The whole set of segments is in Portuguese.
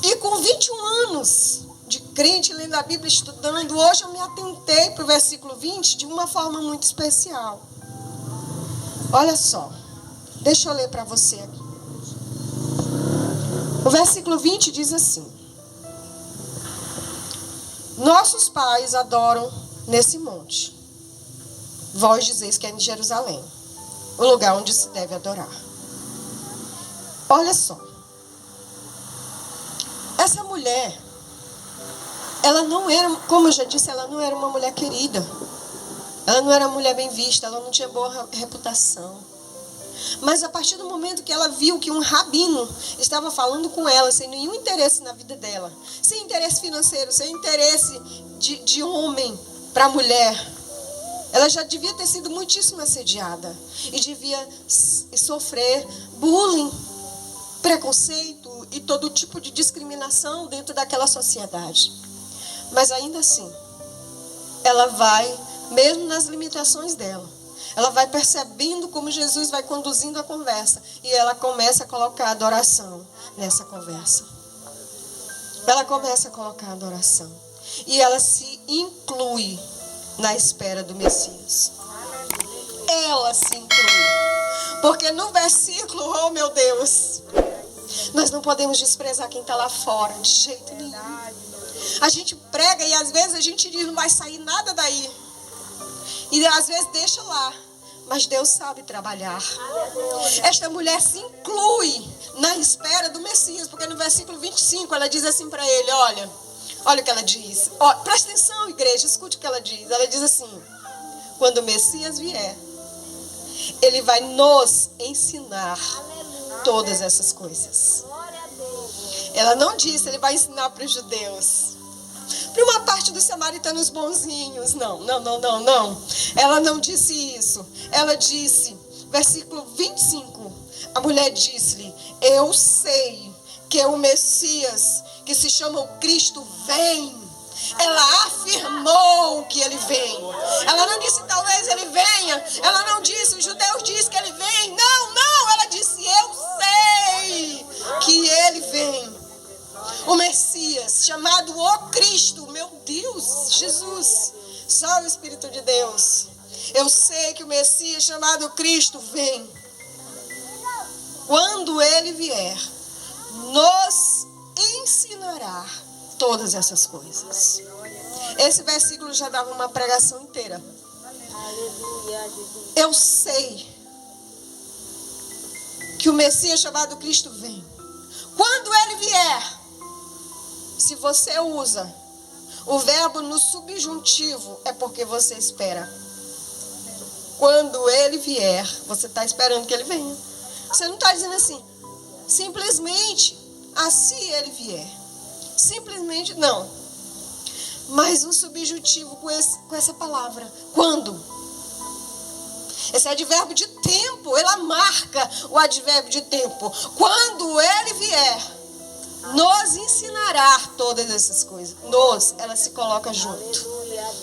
E com 21 anos de crente, lendo a Bíblia, estudando, hoje eu me atentei para o versículo 20 de uma forma muito especial. Olha só, deixa eu ler para você aqui. O versículo 20 diz assim: nossos pais adoram nesse monte. Vós dizeis que é em Jerusalém, o lugar onde se deve adorar. Olha só. Essa mulher, ela não era, como eu já disse, ela não era uma mulher querida. Ela não era uma mulher bem vista, ela não tinha boa reputação. Mas a partir do momento que ela viu que um rabino estava falando com ela, sem nenhum interesse na vida dela, sem interesse financeiro, sem interesse de homem para a mulher, ela já devia ter sido muitíssimo assediada e devia sofrer bullying, preconceito e todo tipo de discriminação dentro daquela sociedade. Mas ainda assim, ela vai, mesmo nas limitações dela, ela vai percebendo como Jesus vai conduzindo a conversa. E ela começa a colocar adoração nessa conversa. Ela começa a colocar adoração. E ela se inclui na espera do Messias. Ela se inclui. Porque no versículo, oh meu Deus, nós não podemos desprezar quem está lá fora, de jeito nenhum. A gente prega e às vezes a gente diz, não vai sair nada daí. E às vezes deixa lá. Mas Deus sabe trabalhar. Esta mulher se inclui na espera do Messias. Porque no versículo 25 ela diz assim para ele, olha o que ela diz. Presta atenção, igreja, escute o que ela diz. Ela diz assim: quando o Messias vier, ele vai nos ensinar todas essas coisas. Ela não disse, ele vai ensinar para os judeus. Para uma parte dos samaritanos bonzinhos, não. Ela não disse isso. Ela disse, versículo 25, a mulher disse-lhe, eu sei que o Messias, que se chama o Cristo, vem. Ela afirmou que ele vem. Ela não disse, talvez ele venha. Ela não disse, os judeus dizem que ele vem. Não, ela disse, eu sei que ele vem. O Messias, chamado o Cristo, meu Deus, Jesus, só o Espírito de Deus. Eu sei que o Messias, chamado Cristo, vem. Quando ele vier, nos ensinará todas essas coisas. Esse versículo já dava uma pregação inteira. Eu sei que o Messias, chamado Cristo, vem. Quando ele vier, se você usa o verbo no subjuntivo, é porque você espera. Quando ele vier, você está esperando que ele venha. Você não está dizendo assim, simplesmente, assim ele vier. Simplesmente, não. Mas um subjuntivo com essa palavra. Quando? Esse advérbio de tempo, ela marca o advérbio de tempo. Quando ele vier, nos ensinará todas essas coisas. Ela se coloca junto.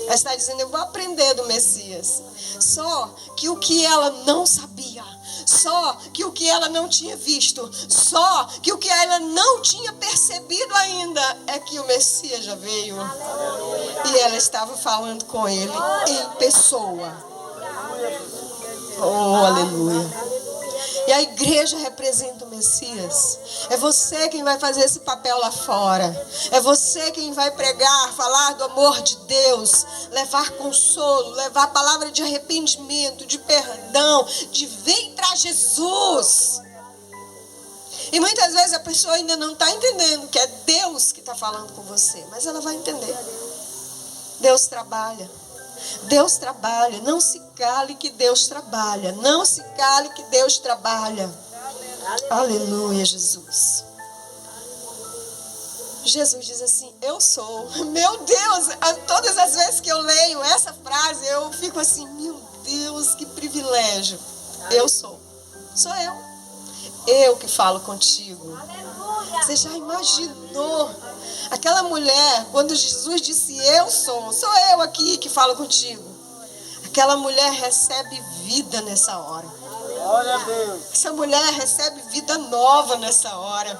Ela está dizendo, eu vou aprender do Messias. Só que o que ela não sabia, só que o que ela não tinha visto, só que o que ela não tinha percebido ainda, é que o Messias já veio. E ela estava falando com ele em pessoa. Oh, aleluia. E a igreja representa o Messias. É você quem vai fazer esse papel lá fora. É você quem vai pregar, falar do amor de Deus, levar consolo, levar palavra de arrependimento, de perdão, de vem para Jesus. E muitas vezes a pessoa ainda não está entendendo que é Deus que está falando com você, mas ela vai entender. Deus trabalha. Deus trabalha, não se cale que Deus trabalha. Não se cale que Deus trabalha. Aleluia, Jesus. Jesus diz assim, eu sou. Meu Deus, todas as vezes que eu leio essa frase, eu fico assim, meu Deus, que privilégio. Eu sou. Sou eu. Eu que falo contigo. Você já imaginou? Aquela mulher, quando Jesus disse, eu sou eu aqui que falo contigo. Aquela mulher recebe vida nessa hora. Glória a Deus. Essa mulher recebe vida nova nessa hora.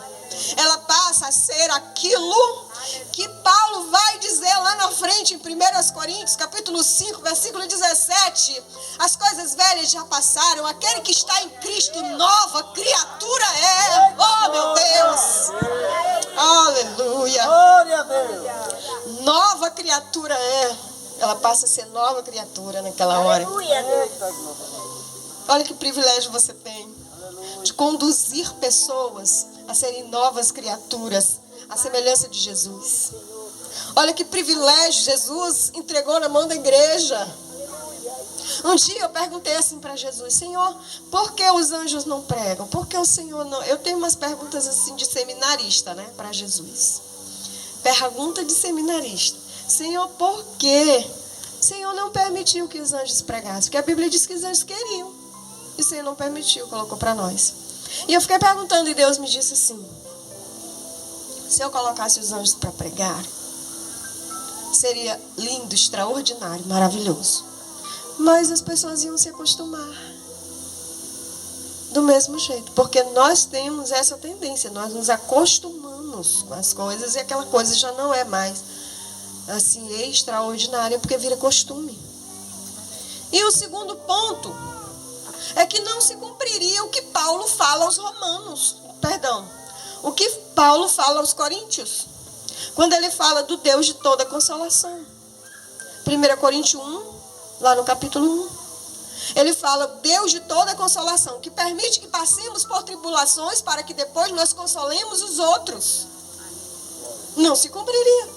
Ela passa a ser aquilo que Paulo vai dizer lá na frente em 1 Coríntios, capítulo 5, versículo 17. As coisas velhas já passaram, aquele que está em Cristo, nova criatura é. Oh, meu Deus! Aleluia! Glória a Deus! Nova criatura é. Ela passa a ser nova criatura naquela hora. Olha que privilégio você tem de conduzir pessoas a serem novas criaturas, à semelhança de Jesus. Olha que privilégio Jesus entregou na mão da igreja. Um dia eu perguntei assim para Jesus: Senhor, por que os anjos não pregam? Por que o Senhor não... Eu tenho umas perguntas assim de seminarista, né, para Jesus. Pergunta de seminarista: Senhor, por que o Senhor não permitiu que os anjos pregassem? Porque a Bíblia diz que os anjos queriam. E o Senhor não permitiu, colocou para nós. E eu fiquei perguntando e Deus me disse assim: se eu colocasse os anjos para pregar, seria lindo, extraordinário, maravilhoso. Mas as pessoas iam se acostumar do mesmo jeito. Porque nós temos essa tendência, nós nos acostumamos com as coisas e aquela coisa já não é mais assim extraordinária, porque vira costume. E o segundo ponto é que não se cumpriria o que Paulo fala aos romanos, o que Paulo fala aos coríntios, quando ele fala do Deus de toda consolação. 1 Coríntios 1, lá no capítulo 1, ele fala: Deus de toda consolação, que permite que passemos por tribulações para que depois nós consolemos os outros. Não se cumpriria.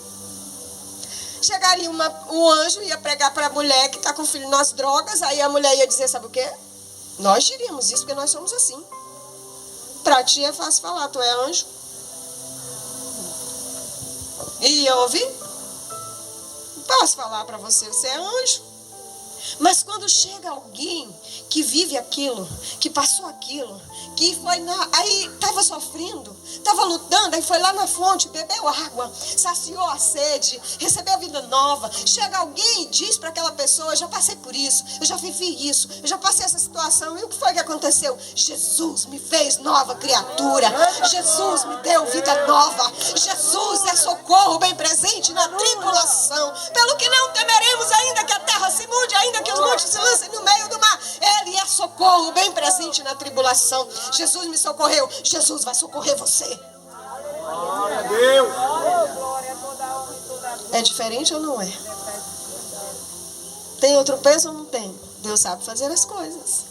Chegaria um anjo, ia pregar para a mulher que está com o filho nas drogas, aí a mulher ia dizer, sabe o quê? Nós diríamos isso porque nós somos assim. Para ti é fácil falar, tu é anjo. E eu ouvi? Não posso falar para você, você é anjo. Mas quando chega alguém que vive aquilo, que passou aquilo, que foi aí estava sofrendo, estava lutando, aí foi lá na fonte, bebeu água, saciou a sede, recebeu a vida nova. Chega alguém e diz para aquela pessoa: eu já passei por isso, eu já vivi isso, eu já passei essa situação. E o que foi que aconteceu? Jesus me fez nova criatura. Jesus me deu vida nova. Jesus é socorro bem presente na tribulação. Pelo que não temeremos, ainda que a terra se mude, ainda que os montes se lancem no meio do mar. Ele é socorro bem presente na tribulação. Jesus me socorreu, Jesus vai socorrer você. Glória a Deus! É diferente ou não é? Tem outro peso ou não tem? Deus sabe fazer as coisas.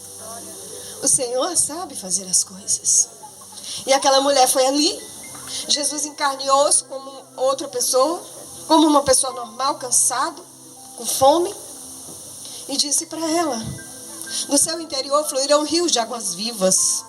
O Senhor sabe fazer as coisas. E aquela mulher foi ali. Jesus encarnou-se como outra pessoa, como uma pessoa normal, cansado, com fome, e disse para ela: no seu interior fluirão rios de águas vivas.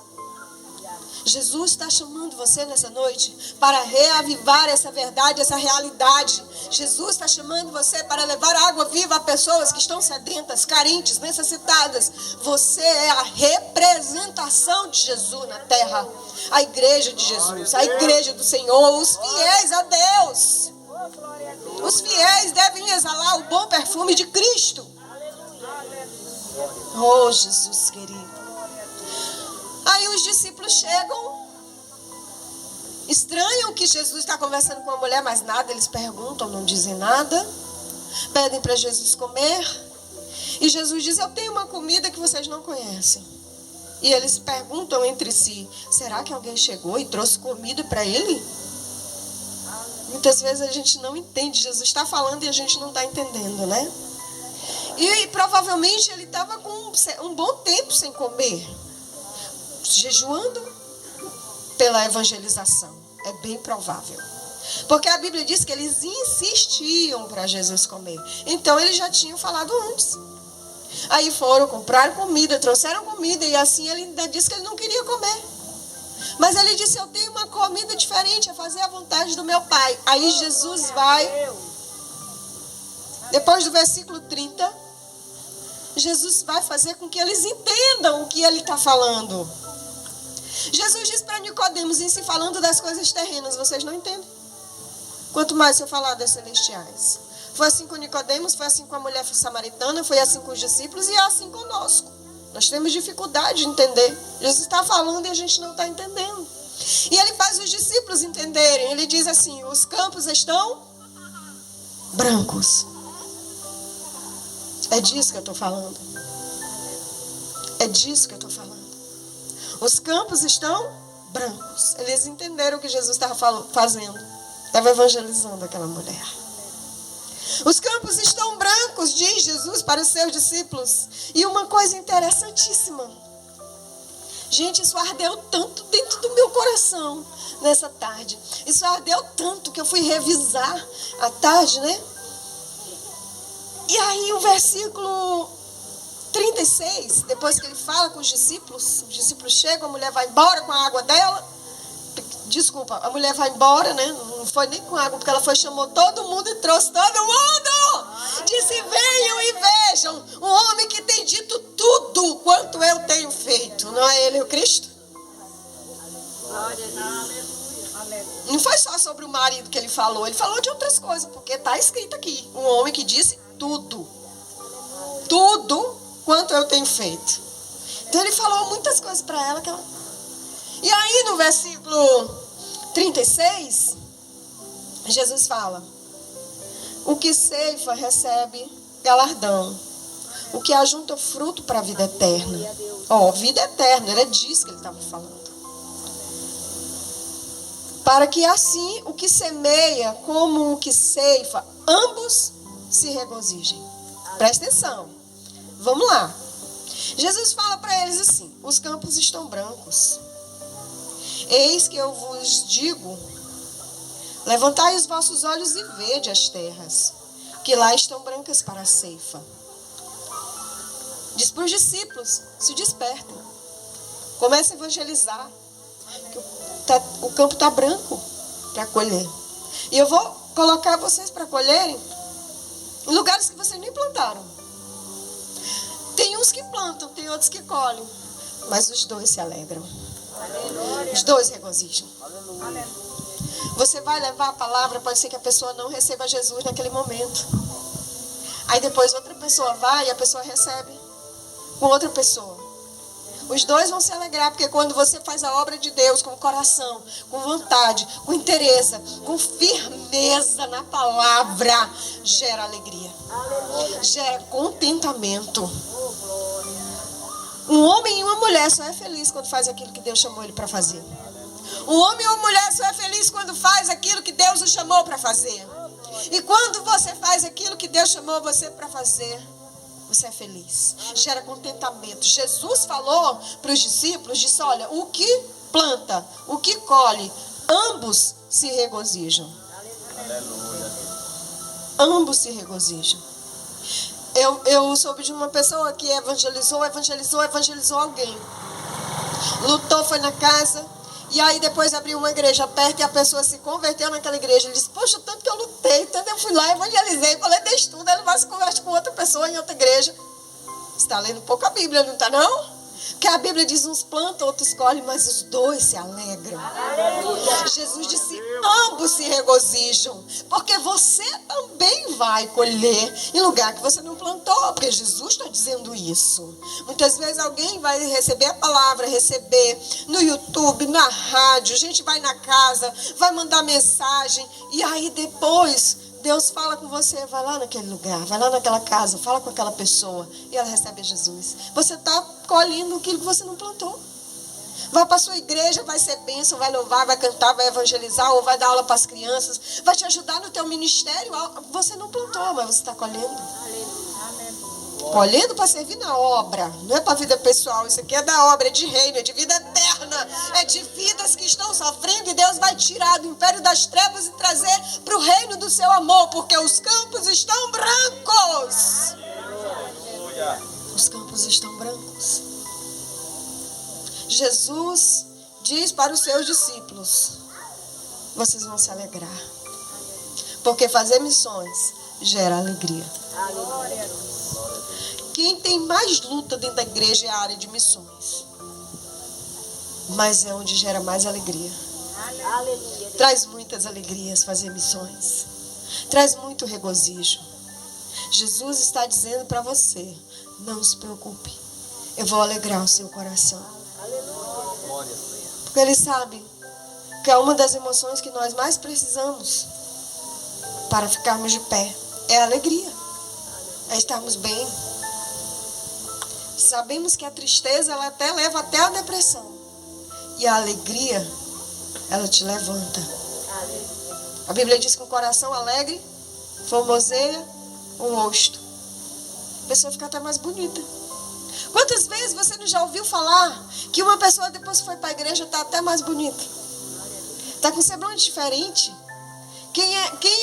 Jesus está chamando você nessa noite para reavivar essa verdade, essa realidade. Jesus está chamando você para levar água viva a pessoas que estão sedentas, carentes, necessitadas. Você é a representação de Jesus na terra. A igreja de Jesus, a igreja do Senhor, os fiéis a Deus. Os fiéis devem exalar o bom perfume de Cristo. Oh, Jesus querido. Aí os discípulos chegam, estranham que Jesus está conversando com a mulher, mas nada, eles perguntam, não dizem nada. Pedem para Jesus comer. E Jesus diz: eu tenho uma comida que vocês não conhecem. E eles perguntam entre si: será que alguém chegou e trouxe comida para ele? Muitas vezes a gente não entende. Jesus está falando e a gente não está entendendo, né? E provavelmente ele estava com um bom tempo sem comer, jejuando pela evangelização. É bem provável. Porque a Bíblia diz que eles insistiam para Jesus comer. Então eles já tinham falado antes. Aí foram, compraram comida, trouxeram comida, e assim ele ainda disse que ele não queria comer. Mas ele disse: eu tenho uma comida diferente, é fazer a vontade do meu Pai. Aí Jesus vai, depois do versículo 30, Jesus vai fazer com que eles entendam o que ele está falando. Jesus diz para Nicodemos: em se falando das coisas terrenas, vocês não entendem. Quanto mais se eu falar das celestiais. Foi assim com Nicodemos, foi assim com a mulher samaritana, foi assim com os discípulos e é assim conosco. Nós temos dificuldade de entender. Jesus está falando e a gente não está entendendo. E ele faz os discípulos entenderem. Ele diz assim: os campos estão brancos. É disso que eu estou falando. É disso que eu estou falando. Os campos estão brancos. Eles entenderam o que Jesus estava fazendo. Estava evangelizando aquela mulher. Os campos estão brancos, diz Jesus para os seus discípulos. E uma coisa interessantíssima. Gente, isso ardeu tanto dentro do meu coração nessa tarde. Isso ardeu tanto que eu fui revisar à tarde, né? E aí o versículo 36, depois que ele fala com os discípulos chegam, a mulher vai embora com a água dela. Desculpa, a mulher vai embora, né? Não foi nem com água, porque ela foi, chamou todo mundo e trouxe todo mundo. Disse: venham e vejam um homem que tem dito tudo quanto eu tenho feito. Não é ele o Cristo? Não foi só sobre o marido que ele falou de outras coisas, porque está escrito aqui: um homem que disse tudo. Tudo quanto eu tenho feito. Então ele falou muitas coisas para ela que ela... E aí no versículo 36, Jesus fala: o que ceifa recebe galardão, o que ajunta fruto para a vida eterna. Vida eterna, era disso que ele estava falando. Para que assim o que semeia como o que ceifa, ambos se regozijem. Presta atenção. Vamos lá. Jesus fala para eles assim: os campos estão brancos. Eis que eu vos digo: levantai os vossos olhos e vede as terras, que lá estão brancas para a ceifa. Diz para os discípulos: se despertem. Comece a evangelizar. O campo está branco para colher. E eu vou colocar vocês para colherem em lugares que vocês nem plantaram. Tem uns que plantam, tem outros que colhem. Mas os dois se alegram. Os dois regozijam. Você vai levar a palavra, pode ser que a pessoa não receba Jesus naquele momento. Aí depois outra pessoa vai e a pessoa recebe com outra pessoa. Os dois vão se alegrar, porque quando você faz a obra de Deus com coração, com vontade, com interesse, com firmeza na palavra, gera alegria. Gera contentamento. Um homem e uma mulher só é feliz quando faz aquilo que Deus chamou ele para fazer. Um homem e uma mulher só é feliz quando faz aquilo que Deus o chamou para fazer. E quando você faz aquilo que Deus chamou você para fazer, você é feliz. Gera contentamento. Jesus falou para os discípulos, disse: olha, o que planta, o que colhe, ambos se regozijam. Ambos se regozijam. Eu soube de uma pessoa que evangelizou alguém. Lutou, foi na casa. E aí depois abriu uma igreja perto e a pessoa se converteu naquela igreja. Ele disse: poxa, tanto que eu lutei, tanto eu fui lá, evangelizei, falei desse tudo. Ele vai se converter com outra pessoa em outra igreja. Você está lendo pouco a Bíblia, não está não? Porque a Bíblia diz: uns plantam, outros colhem, mas os dois se alegram. Jesus disse: ambos se regozijam, porque você também vai colher em lugar que você não plantou, porque Jesus está dizendo isso. Muitas vezes alguém vai receber a palavra, receber no YouTube, na rádio, a gente vai na casa, vai mandar mensagem, e aí depois Deus fala com você: vai lá naquele lugar, vai lá naquela casa, fala com aquela pessoa, e ela recebe Jesus. Você está colhendo aquilo que você não plantou. Vai para a sua igreja, vai ser bênção, vai louvar, vai cantar, vai evangelizar, ou vai dar aula para as crianças, vai te ajudar no teu ministério. Você não plantou, mas você está colhendo. Colhendo para servir na obra, não é para a vida pessoal. Isso aqui é da obra, é de reino, é de vida eterna, é de vidas que estão sofrendo, e Deus vai tirar do império das trevas e trazer para o reino do seu amor, porque os campos estão brancos. Os campos estão brancos. Jesus diz para os seus discípulos: vocês vão se alegrar, porque fazer missões gera alegria. Quem tem mais luta dentro da igreja é a área de missões, mas é onde gera mais alegria. Traz muitas alegrias fazer missões, traz muito regozijo. Jesus está dizendo para você: não se preocupe, eu vou alegrar o seu coração. Porque Ele sabe que é uma das emoções que nós mais precisamos para ficarmos de pé. É a alegria. É estarmos bem. Sabemos que a tristeza, ela até leva até a depressão. E a alegria, ela te levanta. A Bíblia diz que um coração alegre formoseia o rosto. A pessoa fica até mais bonita. Quantas vezes você não já ouviu falar que uma pessoa depois que foi para a igreja está até mais bonita? Está com semblante diferente? Quem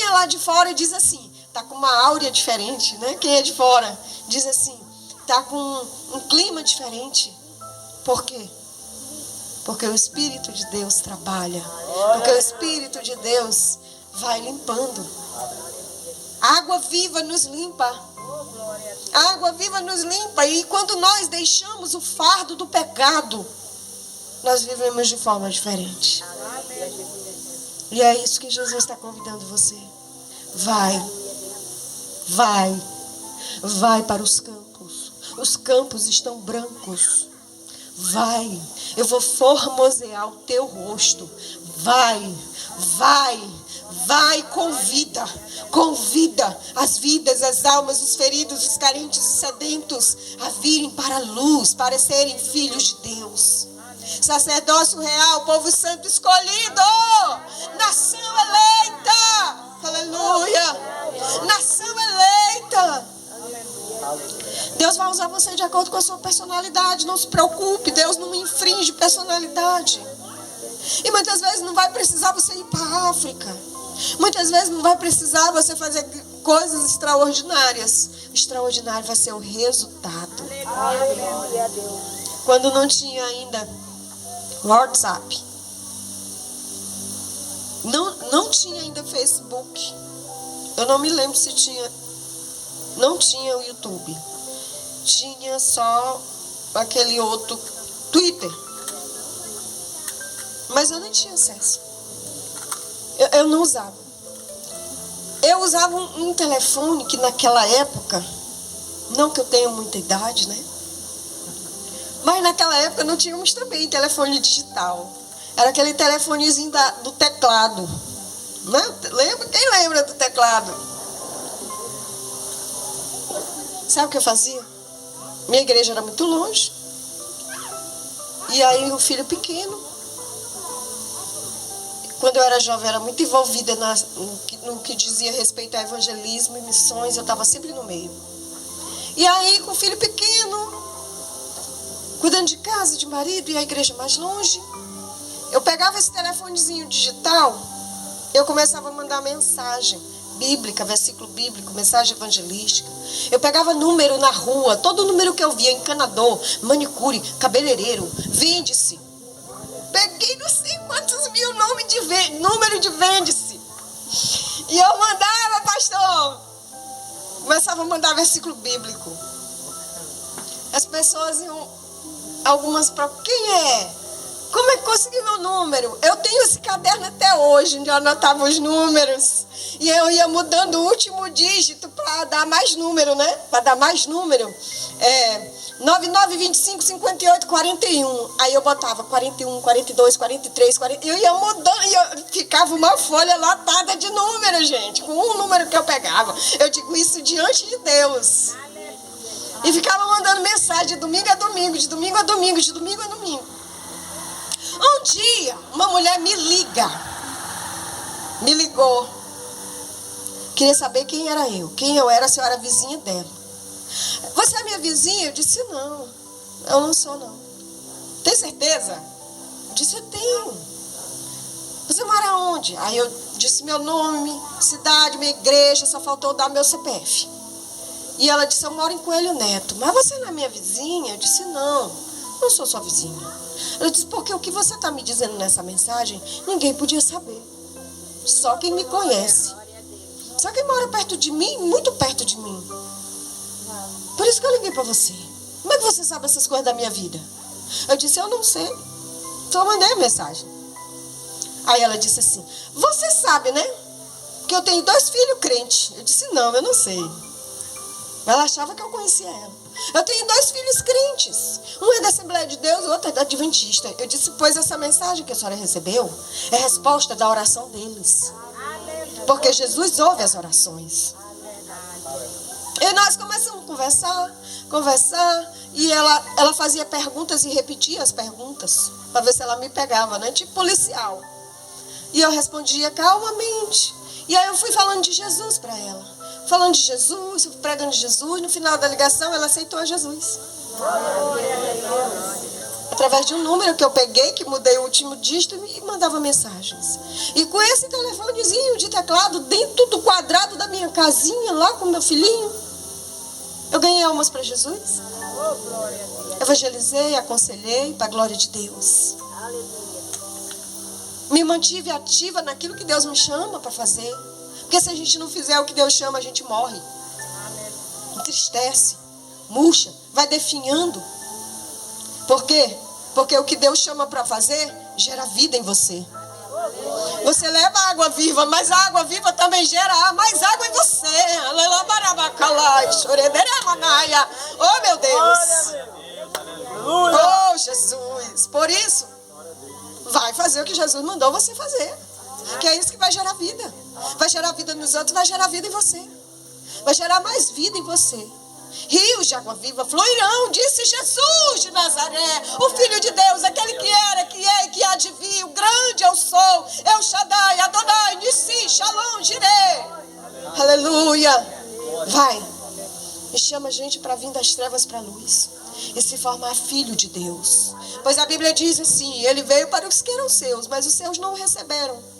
é lá de fora diz assim, está com uma áurea diferente, né? Quem é de fora diz assim, está com um clima diferente. Por quê? Porque o Espírito de Deus trabalha. Porque o Espírito de Deus vai limpando. A água viva nos limpa. A água viva nos limpa. E quando nós deixamos o fardo do pecado, nós vivemos de forma diferente. E é isso que Jesus está convidando você. Vai para os campos. Os campos estão brancos. Vai, eu vou formosear o teu rosto. Vai, convida as vidas, as almas, os feridos, os carentes, os sedentos a virem para a luz, para serem filhos de Deus. Sacerdócio real, povo santo escolhido, nação eleita, aleluia, nação eleita. Deus vai usar você de acordo com a sua personalidade. Não se preocupe, Deus não infringe personalidade. E muitas vezes não vai precisar você ir para a África. Muitas vezes não vai precisar você fazer coisas extraordinárias. O extraordinário vai ser o resultado. Quando não tinha ainda WhatsApp, não tinha ainda Facebook. Eu não me lembro se tinha. Não tinha o YouTube. Tinha só aquele outro Twitter. Mas eu nem tinha acesso. Eu não usava. Eu usava um telefone que naquela época, não que eu tenha muita idade, né? Mas naquela época não tínhamos também telefone digital. Era aquele telefonezinho do teclado. Né? Quem lembra do teclado? Sabe o que eu fazia? Minha igreja era muito longe. E aí o filho pequeno. Quando eu era jovem, era muito envolvida no que dizia respeito a evangelismo e missões. Eu estava sempre no meio. E aí, com o filho pequeno, cuidando de casa, de marido, e a igreja mais longe, eu pegava esse telefonezinho digital, eu começava a mandar mensagem bíblica, versículo bíblico, mensagem evangelística. Eu pegava número na rua, todo número que eu via, encanador, manicure, cabeleireiro, vende-se. Peguei não sei quantos mil número de vende-se. E eu mandava, pastor. Começava a mandar versículo bíblico. As pessoas iam, algumas para quem é? Como é que consegui meu número? Eu tenho esse caderno até hoje, onde eu anotava os números. E eu ia mudando o último dígito para dar mais número, né? Para dar mais número. 99, 25, 58, 41. Aí eu botava 41, 42, 43, 40. Eu ia mudando e eu ficava uma folha lotada de números, gente. Com um número que eu pegava. Eu digo isso diante de Deus. E ficava mandando mensagem de domingo a domingo, de domingo a domingo, de domingo a domingo. Um dia, uma mulher me ligou. Queria saber quem era eu. Quem eu era, se eu era vizinha dela. Você é minha vizinha? Eu disse, não. Eu não sou, não. Tem certeza? Eu disse, eu tenho. Você mora onde? Aí eu disse meu nome, cidade, minha igreja, só faltou dar meu CPF. E ela disse, eu moro em Coelho Neto. Mas você não é minha vizinha? Eu disse, não sou sua vizinha. Ela disse, porque o que você está me dizendo nessa mensagem, ninguém podia saber. Só quem me conhece. Só quem mora perto de mim, muito perto de mim. Por isso que eu liguei para você. Como é que você sabe essas coisas da minha vida? Eu disse, eu não sei. Só mandei a mensagem. Aí ela disse assim, você sabe, né? Que eu tenho 2 filhos crentes. Eu disse, não, eu não sei. Ela achava que eu conhecia ela. Eu tenho 2 filhos crentes. Um é da Assembleia de Deus, o outro é da Adventista. Eu disse, pois essa mensagem que a senhora recebeu é resposta da oração deles. Porque Jesus ouve as orações. E nós começamos a conversar. E ela fazia perguntas e repetia as perguntas. Para ver se ela me pegava, né? Tipo policial. E eu respondia calmamente. E aí eu fui falando de Jesus para ela. Falando de Jesus, pregando de Jesus. No final da ligação, ela aceitou a Jesus. Através de um número que eu peguei, que mudei o último dígito e mandava mensagens. E com esse telefonezinho de teclado, dentro do quadrado da minha casinha, lá com meu filhinho, eu ganhei almas para Jesus. Evangelizei, aconselhei, para a glória de Deus. Me mantive ativa naquilo que Deus me chama para fazer. Porque se a gente não fizer o que Deus chama, a gente morre. Entristece, murcha, vai definhando. Por quê? Porque o que Deus chama para fazer gera vida em você. Você leva água viva, mas a água viva também gera mais água em você. Oh, meu Deus. Oh, Jesus. Por isso, vai fazer o que Jesus mandou você fazer. Que é isso que vai gerar vida. Vai gerar vida nos outros, vai gerar vida em você. Vai gerar mais vida em você. Rios de água viva fluirão, disse Jesus de Nazaré, o Filho de Deus, aquele que era, que é e que há de vir, o grande eu sou, El Shaddai, Adonai, Nissi, Shalom, Jireh. Aleluia. Vai. E chama a gente para vir das trevas para a luz. E se formar filho de Deus. Pois a Bíblia diz assim, ele veio para os que eram seus, mas os seus não o receberam.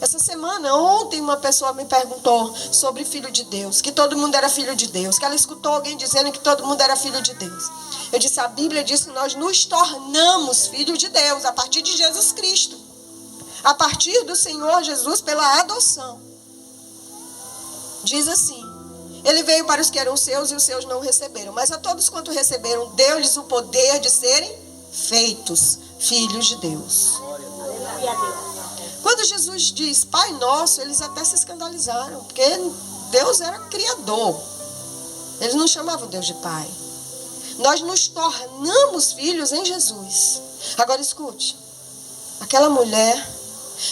Essa semana, ontem, uma pessoa me perguntou sobre filho de Deus, que todo mundo era filho de Deus, que ela escutou alguém dizendo que todo mundo era filho de Deus. Eu disse, a Bíblia diz que nós nos tornamos filhos de Deus a partir de Jesus Cristo. A partir do Senhor Jesus pela adoção. Diz assim, ele veio para os que eram seus e os seus não o receberam. Mas a todos quanto receberam, deu-lhes o poder de serem feitos filhos de Deus. Aleluia a Deus. Quando Jesus diz Pai Nosso, eles até se escandalizaram, porque Deus era criador. Eles não chamavam Deus de Pai. Nós nos tornamos filhos em Jesus. Agora escute, aquela mulher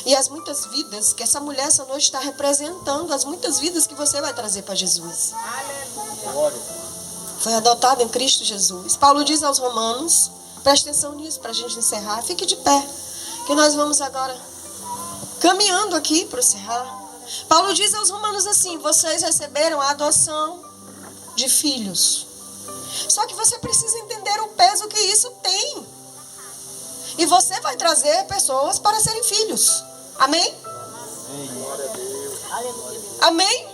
e as muitas vidas que essa mulher essa noite está representando, as muitas vidas que você vai trazer para Jesus. Foi adotada em Cristo Jesus. Paulo diz aos Romanos, preste atenção nisso para a gente encerrar, fique de pé, que nós vamos agora caminhando aqui para encerrar. Paulo diz aos Romanos assim, vocês receberam a adoção de filhos. Só que você precisa entender o peso que isso tem. E você vai trazer pessoas para serem filhos. Amém? Amém?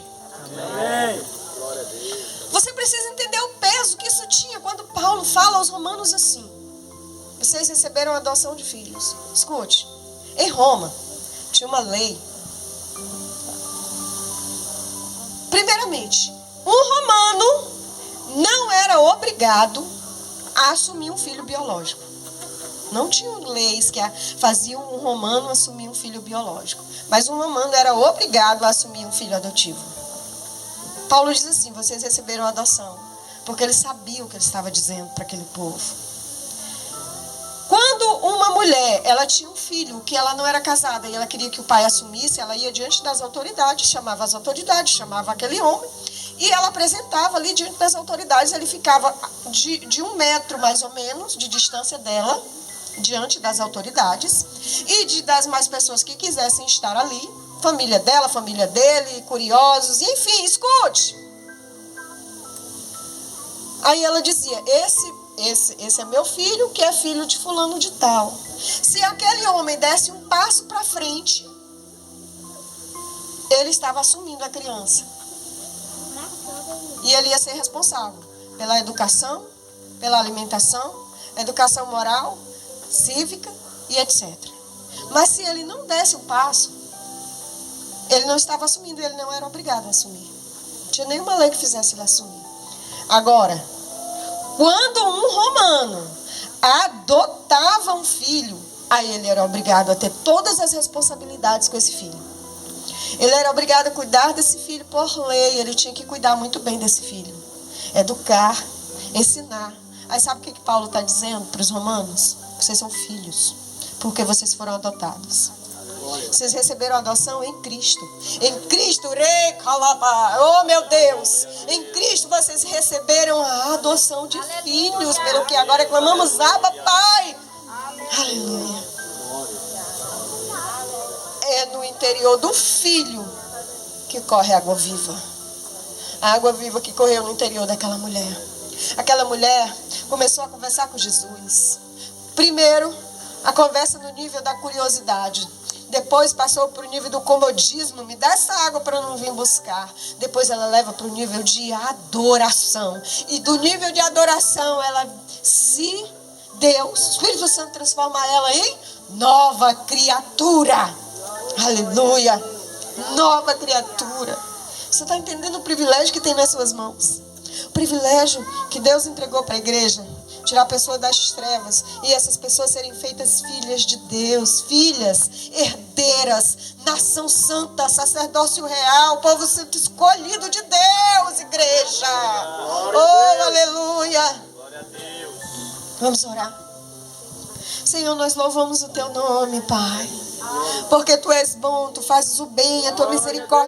Amém? Você precisa entender o peso que isso tinha quando Paulo fala aos Romanos assim. Vocês receberam a adoção de filhos. Escute, em Roma tinha uma lei. Primeiramente, um romano não era obrigado a assumir um filho biológico. Não tinham leis que faziam um romano assumir um filho biológico. Mas um romano era obrigado a assumir um filho adotivo. Paulo diz assim, vocês receberam a adoção. Porque ele sabia o que ele estava dizendo para aquele povo. Quando uma mulher, ela tinha um filho, que ela não era casada, e ela queria que o pai assumisse, ela ia diante das autoridades, chamava aquele homem, e ela apresentava ali diante das autoridades, ele ficava de 1 metro mais ou menos, de distância dela, diante das autoridades, e das mais pessoas que quisessem estar ali, família dela, família dele, curiosos, enfim, escute. Aí ela dizia, esse é meu filho, que é filho de fulano de tal. Se aquele homem desse um passo para frente, ele estava assumindo a criança. E ele ia ser responsável pela educação, pela alimentação, educação moral, cívica e etc. Mas se ele não desse um passo, ele não estava assumindo, ele não era obrigado a assumir. Não tinha nenhuma lei que fizesse ele assumir. Agora, quando um romano adotava um filho, aí ele era obrigado a ter todas as responsabilidades com esse filho. Ele era obrigado a cuidar desse filho por lei, ele tinha que cuidar muito bem desse filho. educar, ensinar. Aí sabe o que Paulo está dizendo para os romanos? Vocês são filhos, porque vocês foram adotados. Vocês receberam a adoção em Cristo. Em Cristo, oh meu Deus, em Cristo vocês receberam a adoção de filhos, pelo que agora clamamos, Abba, Pai. Aleluia. É no interior do filho que corre água viva. A água viva que correu no interior daquela mulher. Aquela mulher começou a conversar com Jesus. Primeiro, a conversa no nível da curiosidade. Depois passou para o nível do comodismo. Me dá essa água para eu não vir buscar. Depois ela leva para o nível de adoração. E do nível de adoração, Deus, o Espírito Santo transforma ela em nova criatura. Aleluia. Nova criatura. Você está entendendo o privilégio que tem nas suas mãos? O privilégio que Deus entregou para a igreja. Tirar a pessoa das trevas e essas pessoas serem feitas filhas de Deus, filhas, herdeiras, nação santa, sacerdócio real, povo santo escolhido de Deus, igreja. Oh, aleluia. Glória a Deus. Vamos orar. Senhor, nós louvamos o teu nome, Pai, porque tu és bom, tu fazes o bem, a tua misericórdia